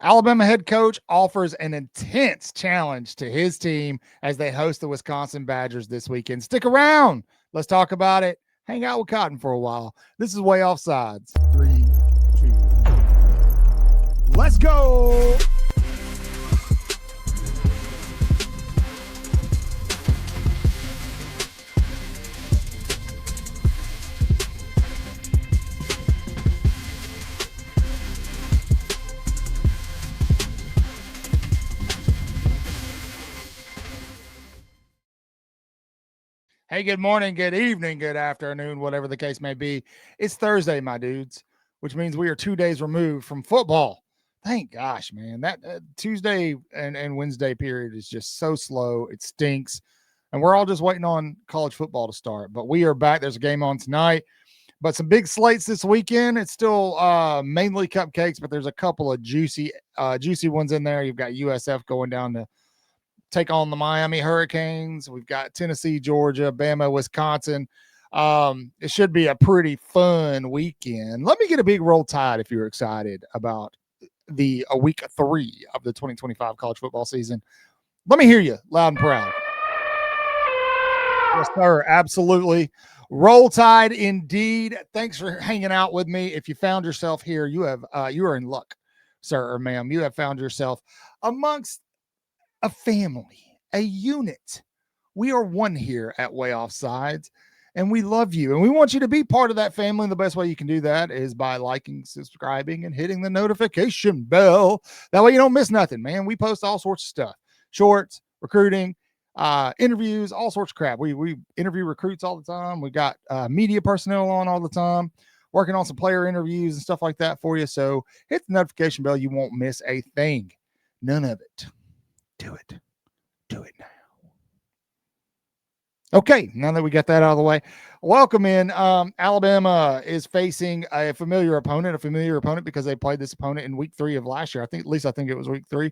Alabama head coach offers an intense challenge to his team as they host the Wisconsin Badgers this weekend. Stick around. Let's talk about it. Hang out with Cotton for a while. This is Way Offsides. 3, 2, let's go. Hey, good morning, good evening, good afternoon, whatever the case may be. It's Thursday, my dudes, which means we are 2 days removed from football. Thank gosh, man. That Tuesday and Wednesday period is just so slow. It stinks. And we're all just waiting on college football to start. But we are back. There's a game on tonight. But some big slates this weekend. It's still mainly cupcakes, but there's a couple of juicy ones in there. You've got USF going down to take on the Miami Hurricanes. We've got Tennessee, Georgia, Bama, Wisconsin. It should be a pretty fun weekend. Let me get a big roll tide if you're excited about the week 3 of the 2025 college football season. Let me hear you loud and proud. Yes, sir. Absolutely. Roll tide indeed. Thanks for hanging out with me. If you found yourself here, you are in luck, sir or ma'am. You have found yourself amongst a family, a unit. We are one here at Way Offsides, and we love you, and we want you to be part of that family. And the best way you can do that is by liking, subscribing, and hitting the notification bell. That way you don't miss nothing, man. We post all sorts of stuff, shorts, recruiting, interviews, all sorts of crap. We interview recruits all the time. We got media personnel on all the time, working on some player interviews and stuff like that for you. So hit the notification bell. You won't miss a thing. None of it. Do it now. Okay, now that we got that out of the way, welcome in. Alabama is facing a familiar opponent because they played this opponent in week 3 of last year. I think it was week 3.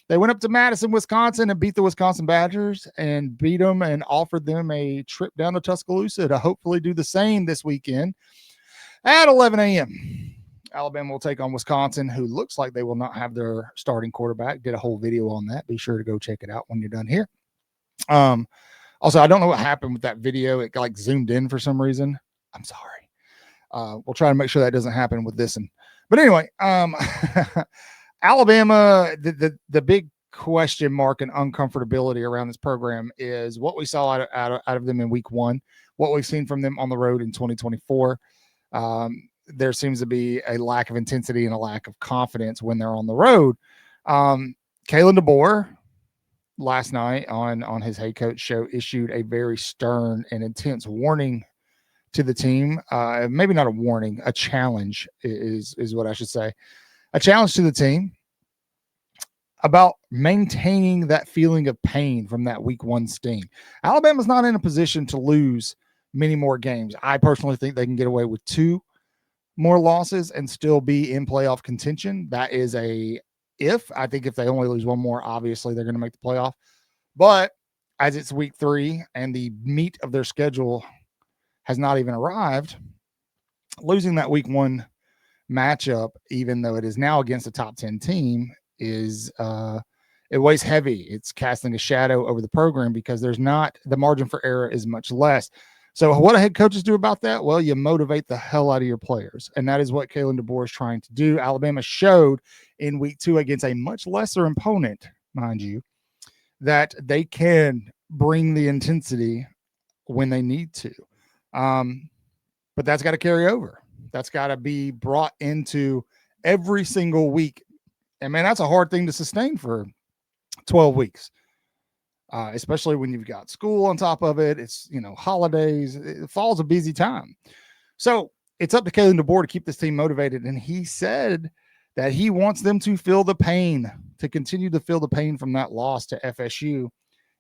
They went up to Madison, Wisconsin and beat the Wisconsin Badgers and beat them and offered them a trip down to Tuscaloosa to hopefully do the same this weekend at 11 a.m. Alabama will take on Wisconsin, who looks like they will not have their starting quarterback. Did a whole video on that. Be sure to go check it out when you're done here. Also, I don't know what happened with that video. It like zoomed in for some reason. I'm sorry. We'll try to make sure that doesn't happen with this one. But anyway, Alabama, the big question mark and uncomfortability around this program is what we saw out of them in week 1, what we've seen from them on the road in 2024. There seems to be a lack of intensity and a lack of confidence when they're on the road. Kalen DeBoer last night on his head coach show issued a very stern and intense warning to the team. Maybe not a warning, a challenge is what I should say. A challenge to the team about maintaining that feeling of pain from that week 1 sting. Alabama's not in a position to lose many more games. I personally think they can get away with 2 more losses and still be in playoff contention. That is I think if they only lose 1 more, obviously they're going to make the playoff. But as it's week 3 and the meat of their schedule has not even arrived, losing that week 1 matchup, even though it is now against a top 10 team, is it weighs heavy. It's casting a shadow over the program because the margin for error is much less. So what do head coaches do about that? Well, you motivate the hell out of your players. And that is what Kalen DeBoer is trying to do. Alabama showed in week 2 against a much lesser opponent, mind you, that they can bring the intensity when they need to. But that's got to carry over. That's got to be brought into every single week. And man, that's a hard thing to sustain for 12 weeks. Especially when you've got school on top of it. It's, holidays. Fall's a busy time. So it's up to Kalen DeBoer to keep this team motivated. And he said that he wants them to feel the pain, to continue to feel the pain from that loss to FSU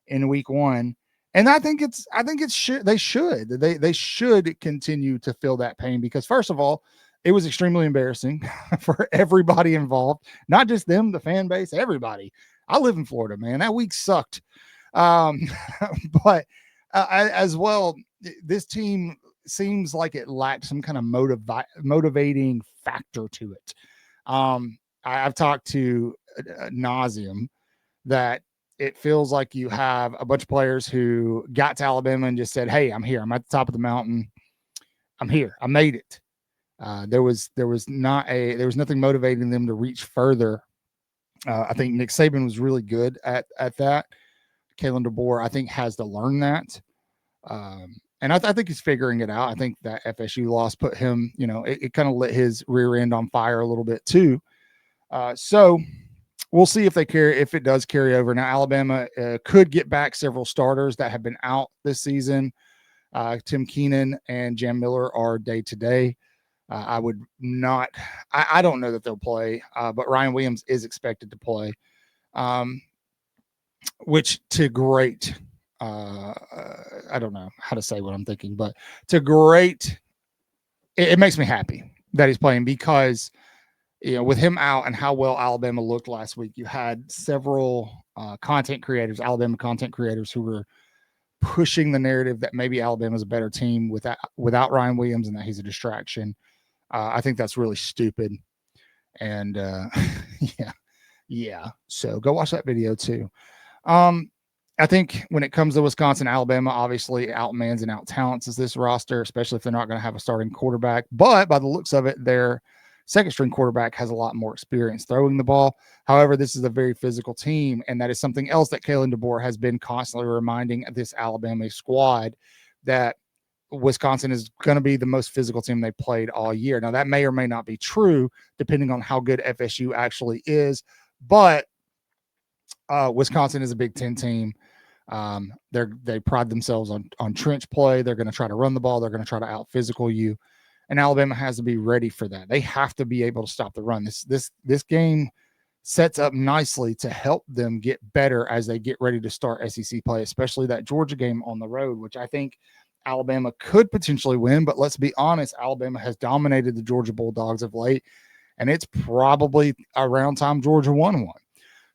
in week 1. And I think they should continue to feel that pain because, first of all, it was extremely embarrassing for everybody involved, not just them, the fan base, everybody. I live in Florida, man. That week sucked. But as well, this team seems like it lacked some kind of motivating factor to it. I've talked to nauseum that it feels like you have a bunch of players who got to Alabama and just said, "Hey, I'm here. I'm at the top of the mountain. I'm here. I made it." There was nothing motivating them to reach further. I think Nick Saban was really good at that. Kalen DeBoer, I think, has to learn that. And I think he's figuring it out. I think that FSU loss put him, it kind of lit his rear end on fire a little bit too. So we'll see if it does carry over. Now, Alabama could get back several starters that have been out this season. Tim Keenan and Jam Miller are day to day. I would not, I don't know that they'll play, but Ryan Williams is expected to play, which to great, I don't know how to say what I'm thinking, but to great, it makes me happy that he's playing because, with him out and how well Alabama looked last week, you had several Alabama content creators who were pushing the narrative that maybe Alabama's a better team without Ryan Williams and that he's a distraction. I think that's really stupid. And yeah. So go watch that video too. I think when it comes to Wisconsin, Alabama obviously outmans and out talents this roster, especially if they're not going to have a starting quarterback. But by the looks of it, their second string quarterback has a lot more experience throwing the ball. However, this is a very physical team, and that is something else that Kalen DeBoer has been constantly reminding this Alabama squad, that Wisconsin is going to be the most physical team they played all year. Now, that may or may not be true, depending on how good FSU actually is, but Wisconsin is a Big Ten team. They pride themselves on trench play. They're going to try to run the ball. They're going to try to out physical you, and Alabama has to be ready for that. They have to be able to stop the run. This game sets up nicely to help them get better as they get ready to start SEC play, especially that Georgia game on the road, which I think Alabama could potentially win. But let's be honest, Alabama has dominated the Georgia Bulldogs of late, and it's probably around time Georgia won one.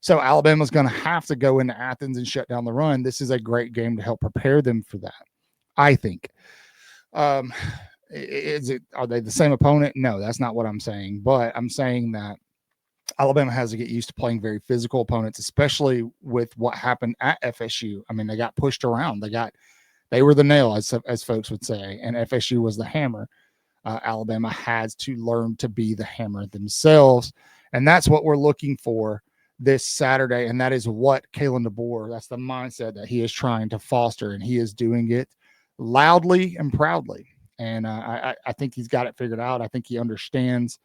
So Alabama's going to have to go into Athens and shut down the run. This is a great game to help prepare them for that, I think. Are they the same opponent? No, that's not what I'm saying. But I'm saying that Alabama has to get used to playing very physical opponents, especially with what happened at FSU. I mean, they got pushed around. They were the nail, as folks would say, and FSU was the hammer. Alabama has to learn to be the hammer themselves, and that's what we're looking for this Saturday, and that is what Kalen DeBoer, that's the mindset that he is trying to foster, and he is doing it loudly and proudly. And I think he's got it figured out. I think he understands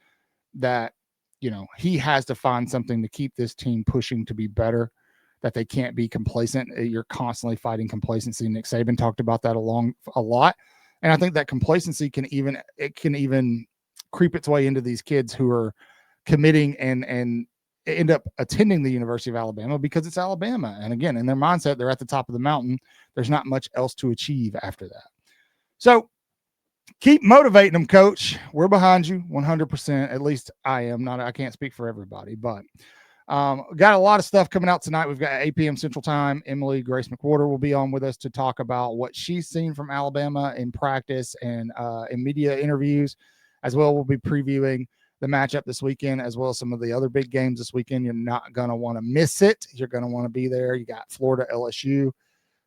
that, he has to find something to keep this team pushing to be better, that they can't be complacent. You're constantly fighting complacency. Nick Saban talked about that a lot. And I think that complacency can even creep its way into these kids who are committing and end up attending the University of Alabama because it's Alabama. And again, in their mindset, they're at the top of the mountain. There's not much else to achieve after that. So keep motivating them, Coach. We're behind you 100%. At least I am. I can't speak for everybody, but got a lot of stuff coming out tonight. We've got 8 p.m. Central Time. Emily Grace McWhorter will be on with us to talk about what she's seen from Alabama in practice and in media interviews. As well, we'll be previewing the matchup this weekend, as well as some of the other big games this weekend. You're not going to want to miss it. You're going to want to be there. You got Florida, LSU.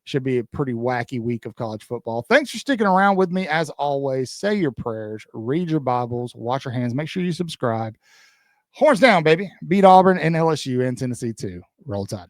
Should be a pretty wacky week of college football. Thanks for sticking around with me. As always, say your prayers, read your Bibles, wash your hands. Make sure you subscribe. Horns down, baby. Beat Auburn and LSU and Tennessee too. Roll Tide.